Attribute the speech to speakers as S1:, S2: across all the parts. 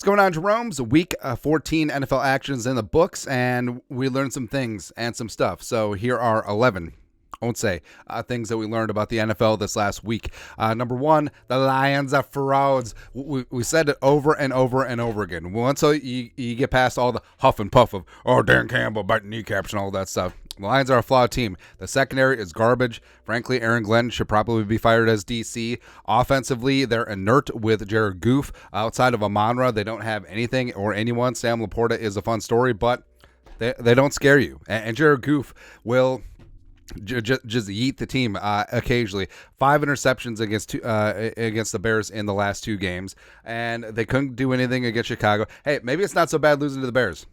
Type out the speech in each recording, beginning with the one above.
S1: going on, Jerome's week 14 NFL actions in the books, and we learned some things and some stuff. So here are 11, I won't say, things that we learned about the NFL this last week. Number one, the Lions are frauds. We said it over and over and over again. Once you get past all the huff and puff of, Dan Campbell biting kneecaps and all that stuff, the Lions are a flawed team. The secondary is garbage. Frankly, Aaron Glenn should probably be fired as DC. Offensively, they're inert with Jared Goff. Outside of Amon-Ra, they don't have anything or anyone. Sam Laporta is a fun story, but they don't scare you. And Jared Goff will just yeet the team occasionally. 5 interceptions against the Bears in the last 2 games, and they couldn't do anything against Chicago. Hey, maybe it's not so bad losing to the Bears.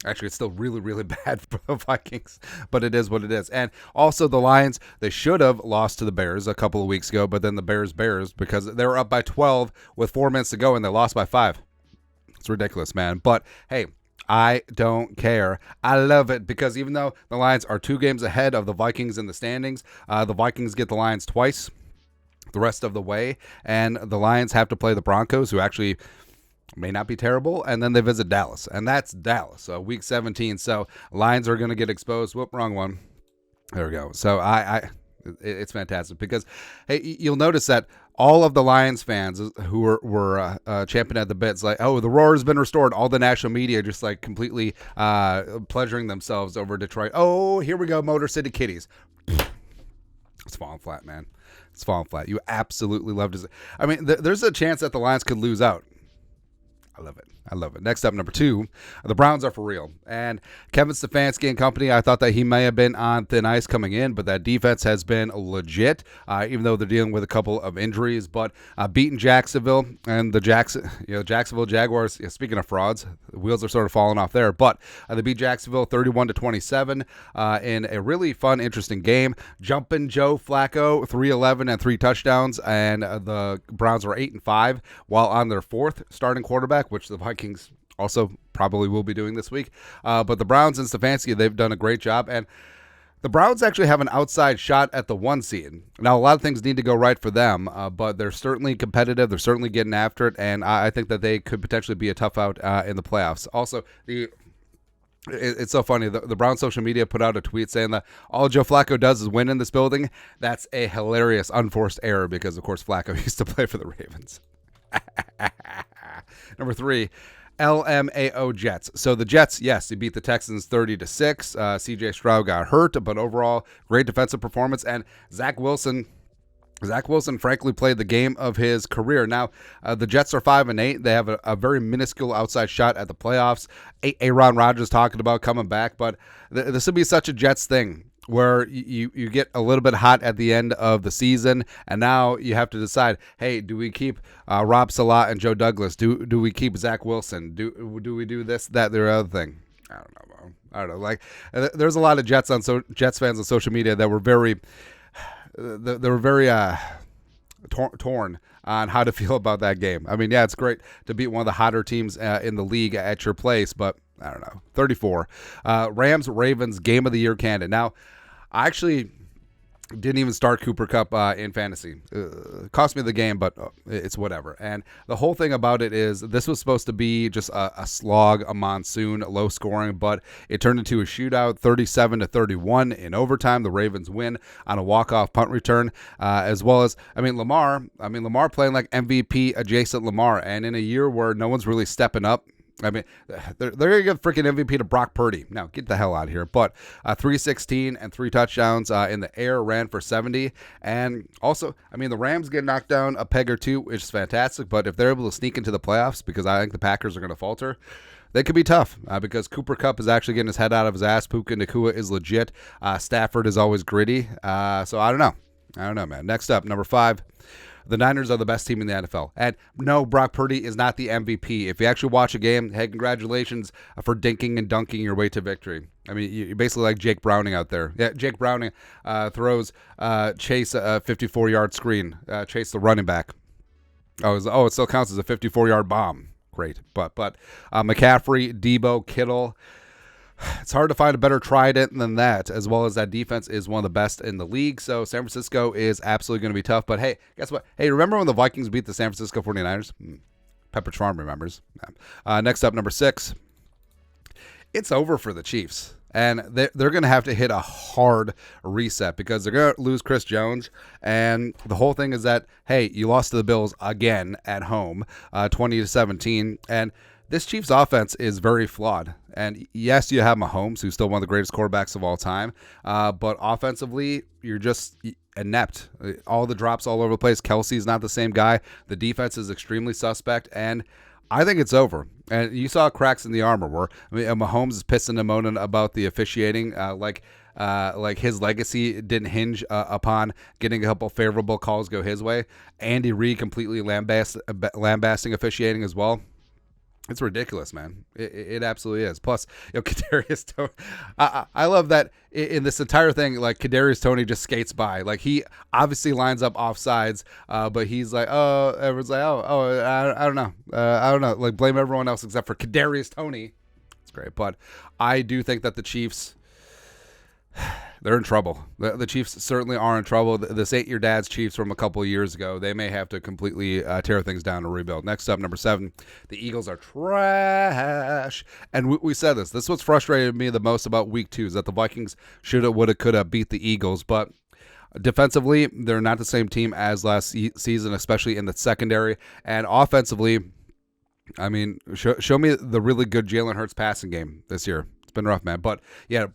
S1: Actually, it's still really, really bad for the Vikings, but it is what it is. And also the Lions, they should have lost to the Bears a couple of weeks ago, but then the Bears, because they were up by 12 with 4 minutes to go, and they lost by 5. It's ridiculous, man. But, hey, I don't care. I love it because even though the Lions are 2 games ahead of the Vikings in the standings, the Vikings get the Lions twice the rest of the way, and the Lions have to play the Broncos, who actually may not be terrible, and then they visit Dallas, and that's Dallas, week 17. So Lions are going to get exposed. Whoop, wrong one. There we go. So it's fantastic because, hey, you'll notice that all of the Lions fans who were champing at the bits, like, the roar has been restored. All the national media just like completely pleasuring themselves over Detroit. Oh, here we go, Motor City Kitties. It's falling flat, man. It's falling flat. You absolutely love to. I mean, there's a chance that the Lions could lose out. I love it. I love it. Next up, number 2, the Browns are for real. And Kevin Stefanski and company, I thought that he may have been on thin ice coming in, but that defense has been legit, even though they're dealing with a couple of injuries. But beating Jacksonville and the Jacksonville Jaguars, speaking of frauds, the wheels are sort of falling off there. But they beat Jacksonville 31-27 in a really fun, interesting game. Jumping Joe Flacco, 311 and 3 touchdowns, and the Browns were 8-5 while on their 4th starting quarterback, which the Vikings also probably will be doing this week. But the Browns and Stefanski, they've done a great job. And the Browns actually have an outside shot at the 1 seed. Now, a lot of things need to go right for them, but they're certainly competitive. They're certainly getting after it. And I think that they could potentially be a tough out in the playoffs. Also, it's so funny. The Browns social media put out a tweet saying that all Joe Flacco does is win in this building. That's a hilarious unforced error because, of course, Flacco used to play for the Ravens. Number 3, LMAO Jets. So the Jets, yes, they beat the Texans 30-6. CJ Stroud got hurt, but overall, great defensive performance. And Zach Wilson, frankly, played the game of his career. Now, the Jets are 5-8. They have a very minuscule outside shot at the playoffs. Aaron Rodgers talking about coming back, but this would be such a Jets thing, where you get a little bit hot at the end of the season, and now you have to decide, hey, do we keep Rob Salah and Joe Douglas? Do we keep Zach Wilson? Do we do this, that, the other thing? I don't know, bro. I don't know. Like, there's a lot of Jets fans on social media that were very torn on how to feel about that game. I mean, yeah, it's great to beat one of the hotter teams in the league at your place, but I don't know. 34. Rams-Ravens game of the year candidate. Now, I actually didn't even start Cooper Kupp in fantasy. Cost me the game, but it's whatever. And the whole thing about it is this was supposed to be just a slog, a monsoon, low scoring, but it turned into a shootout, 37-31 in overtime. The Ravens win on a walk-off punt return, as well as, Lamar playing like MVP adjacent Lamar. And in a year where no one's really stepping up, they're going to give freaking MVP to Brock Purdy. Now, get the hell out of here. But 316 and 3 touchdowns in the air, ran for 70. And also, the Rams get knocked down a peg or two, which is fantastic. But if they're able to sneak into the playoffs, because I think the Packers are going to falter, they could be tough because Cooper Kupp is actually getting his head out of his ass. Puka Nacua is legit. Stafford is always gritty. So I don't know, man. Next up, number 5. The Niners are the best team in the NFL. And no, Brock Purdy is not the MVP. If you actually watch a game, hey, congratulations for dinking and dunking your way to victory. You're basically like Jake Browning out there. Yeah, Jake Browning throws Chase a 54-yard screen. Chase the running back. It still counts as a 54-yard bomb. Great. But McCaffrey, Debo, Kittle, it's hard to find a better trident than that, as well as that defense is one of the best in the league. So San Francisco is absolutely going to be tough. But hey, guess what? Hey, remember when the Vikings beat the San Francisco 49ers? Pepperidge Farm remembers. Next up, number 6. It's over for the Chiefs. And they're going to have to hit a hard reset because they're going to lose Chris Jones. And the whole thing is that, hey, you lost to the Bills again at home, 20-17. And this Chiefs offense is very flawed. And yes, you have Mahomes, who's still one of the greatest quarterbacks of all time. But offensively, you're just inept. All the drops all over the place. Kelsey's not the same guy. The defense is extremely suspect. And I think it's over. And you saw cracks in the armor where Mahomes is pissing and moaning about the officiating, like his legacy didn't hinge upon getting a couple favorable calls go his way. Andy Reid completely lambasting officiating as well. It's ridiculous, man. It absolutely is. Plus, Kadarius Toney. I love that in this entire thing, like Kadarius Toney just skates by. Like he obviously lines up offsides, but he's like, oh, everyone's like, I don't know. I don't know. Like blame everyone else except for Kadarius Toney. It's great, but I do think that the Chiefs, they're in trouble. The Chiefs certainly are in trouble. This ain't your dad's Chiefs from a couple of years ago. They may have to completely tear things down to rebuild. Next up, number 7, the Eagles are trash. And we said this. This is what's frustrated me the most about week 2 is that the Vikings shoulda, woulda, coulda beat the Eagles. But defensively, they're not the same team as last season, especially in the secondary. And offensively, I mean, show me the really good Jalen Hurts passing game this year. It's been rough, man. But, yeah,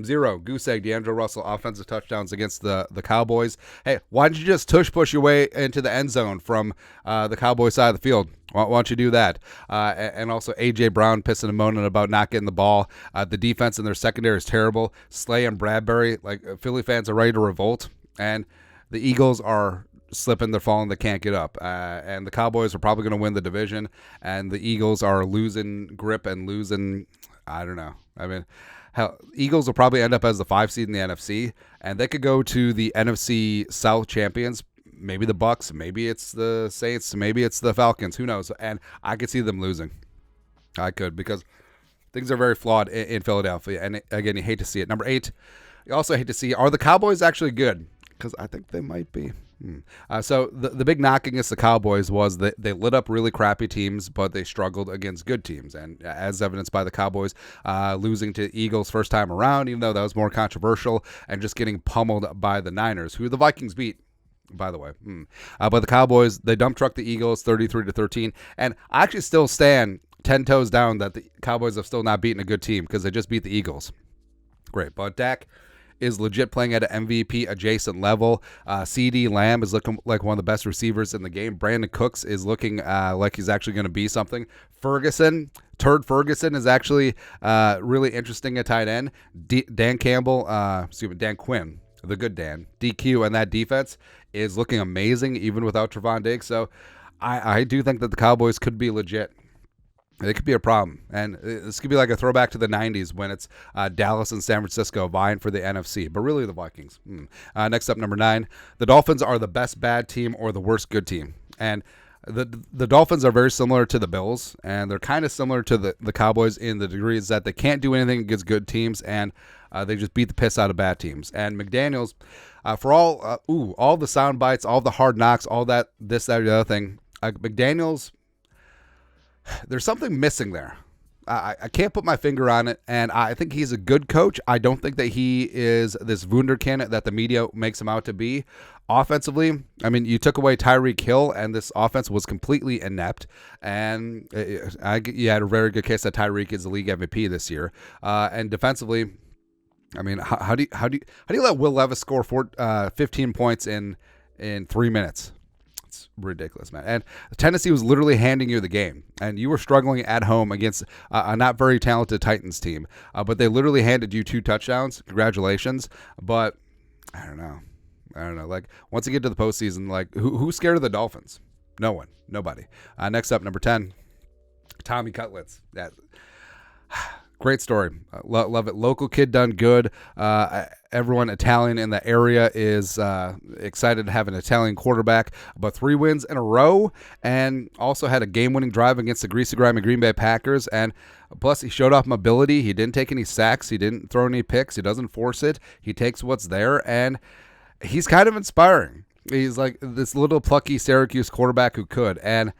S1: 0. Goose egg, D'Angelo Russell, offensive touchdowns against the Cowboys. Hey, why don't you just push your way into the end zone from the Cowboys side of the field? Why don't you do that? And also A.J. Brown pissing and moaning about not getting the ball. The defense in their secondary is terrible. Slay and Bradbury, like Philly fans are ready to revolt. And the Eagles are slipping, they're falling, they can't get up. And the Cowboys are probably going to win the division. And the Eagles are losing grip and losing, I don't know. I mean, Eagles will probably end up as the 5 seed in the NFC, and they could go to the NFC South champions. Maybe the Bucks, maybe it's the Saints, maybe it's the Falcons. Who knows? And I could see them losing. I could, because things are very flawed in Philadelphia. And again, you hate to see it. Number 8, you also hate to see, are the Cowboys actually good? Because I think they might be. So the big knock against the Cowboys was that they lit up really crappy teams, but they struggled against good teams. And as evidenced by the Cowboys losing to Eagles first time around, even though that was more controversial, and just getting pummeled by the Niners, who the Vikings beat, by the way. But the Cowboys, they dump trucked the Eagles 33-13. And I actually still stand 10 toes down that the Cowboys have still not beaten a good team because they just beat the Eagles. Great. But Dak is legit playing at an MVP adjacent level. CD Lamb is looking like one of the best receivers in the game. Brandon Cooks is looking like he's actually going to be something. Ferguson is actually really interesting at tight end. Dan Quinn, the good Dan, DQ, and that defense is looking amazing even without Trevon Diggs. So I do think that the Cowboys could be legit. It could be a problem, and this could be like a throwback to the 90s when it's Dallas and San Francisco vying for the NFC, but really the Vikings. Next up, number 9, the Dolphins are the best bad team or the worst good team, and the Dolphins are very similar to the Bills, and they're kind of similar to the Cowboys in the degrees that they can't do anything against good teams, and they just beat the piss out of bad teams. And McDaniels, for all the sound bites, all the hard knocks, all that, this, that, or the other thing, McDaniels, there's something missing there. I can't put my finger on it, and I think he's a good coach. I don't think that he is this wunderkind that the media makes him out to be. Offensively, I mean, you took away Tyreek Hill, and this offense was completely inept. And you had a very good case that Tyreek is the league MVP this year. And defensively, I mean, how do you let Will Levis score 15 points in 3 minutes? It's ridiculous, man. And Tennessee was literally handing you the game, and you were struggling at home against a not very talented Titans team. But they literally handed you 2 touchdowns. Congratulations. But I don't know. Like, once you get to the postseason, like, who's scared of the Dolphins? No one. Nobody. Next up, number 10, Tommy Cutlets. Great story. Love it. Local kid done good. Everyone Italian in the area is excited to have an Italian quarterback. But 3 wins in a row, and also had a game-winning drive against the greasy grimy Green Bay Packers. And plus, he showed off mobility. He didn't take any sacks. He didn't throw any picks. He doesn't force it. He takes what's there, and he's kind of inspiring. He's like this little plucky Syracuse quarterback who could. And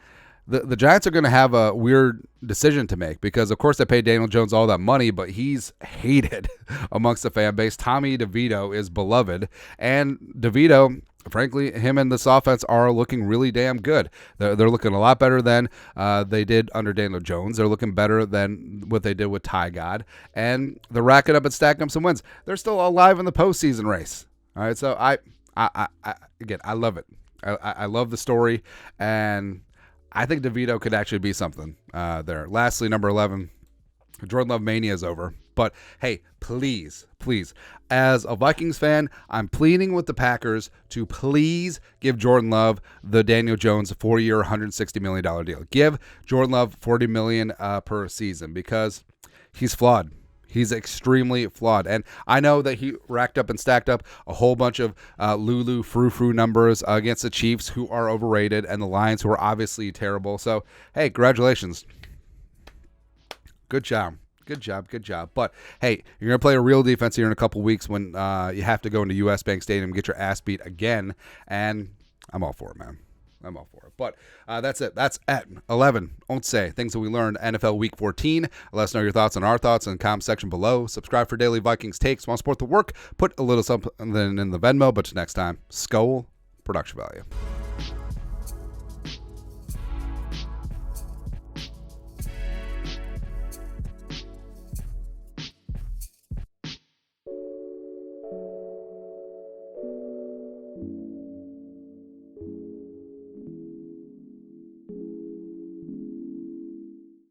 S1: the Giants are going to have a weird decision to make because, of course, they paid Daniel Jones all that money, but he's hated amongst the fan base. Tommy DeVito is beloved, and DeVito, frankly, him and this offense are looking really damn good. They're looking a lot better than they did under Daniel Jones. They're looking better than what they did with Ty God, and they're racking up and stacking up some wins. They're still alive in the postseason race. All right, so I again, I love it. I love the story, and I think DeVito could actually be something there. Lastly, number 11, Jordan Love mania is over. But, hey, please, as a Vikings fan, I'm pleading with the Packers to please give Jordan Love the Daniel Jones 4-year, $160 million deal. Give Jordan Love $40 million per season because he's flawed. He's extremely flawed. And I know that he racked up and stacked up a whole bunch of Lulu frou-frou numbers against the Chiefs, who are overrated, and the Lions, who are obviously terrible. So, hey, congratulations. Good job. But, hey, you're going to play a real defense here in a couple weeks when you have to go into U.S. Bank Stadium and get your ass beat again. And I'm all for it, man. I'm all for it. But that's it. That's at 11. Don't say things that we learned NFL Week 14. Let us know your thoughts on our thoughts in the comment section below. Subscribe for daily Vikings takes. Want to support the work? Put a little something in the Venmo. But next time, Skol production value.